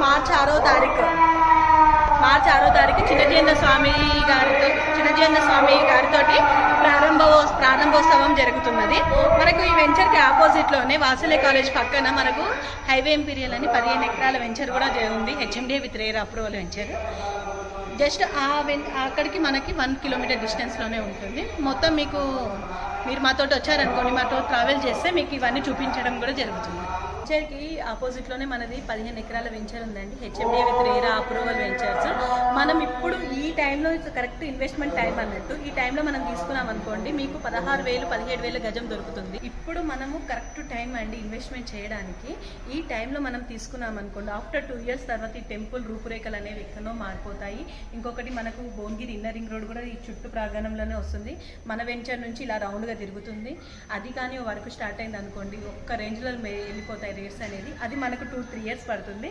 మార్చి 6వ తారీఖు చిన్నజీయన్న స్వామి గారితో ప్రారంభోత్సవం జరుగుతున్నది. మనకు ఈ వెంచర్కి ఆపోజిట్లోనే వాసలే కాలేజ్ పక్కన మనకు హైవే ఇంపీరియల్ అని 15 ఎకరాల వెంచర్ కూడా ఉంది. HMDA with rare approval venture. Just అక్కడికి మనకి 1 కిలోమీటర్ డిస్టెన్స్లోనే ఉంటుంది. మొత్తం మీరు మాతో వచ్చారనుకోండి, మాతో ట్రావెల్ చేస్తే మీకు ఇవన్నీ చూపించడం కూడా జరుగుతుంది. వెంచర్కి ఆపోజిట్లోనే మనది 15 ఎకరాల వెంచర్ ఉందండి. HMDA with RERA approval ventures. మనం ఇప్పుడు ఈ టైంలో కరెక్ట్ ఇన్వెస్ట్మెంట్ టైం అన్నట్టు. ఈ టైంలో మనం తీసుకున్నాం అనుకోండి, మీకు 16,000 17,000 గజం దొరుకుతుంది. ఇప్పుడు మనము కరెక్ట్ టైం అండి ఇన్వెస్ట్మెంట్ చేయడానికి. ఈ టైంలో మనం తీసుకున్నాం అనుకోండి, ఆఫ్టర్ 2 ఇయర్స్ తర్వాత ఈ టెంపుల్ రూపురేఖలు అనేవి ఎక్కడో మారిపోతాయి. ఇంకొకటి మనకు భువనగిరి ఇన్నర్ రింగ్ రోడ్ కూడా ఈ చుట్టూ ప్రాంగణంలోనే వస్తుంది. మన వెంచర్ నుంచి ఇలా రౌండ్గా తిరుగుతుంది. అది కానీ వర్క్ స్టార్ట్ అయింది అనుకోండి, ఒక్క రేంజ్లో వెళ్ళిపోతాయి రేట్స్ అనేది. అది మనకు 2-3 ఇయర్స్ పడుతుంది.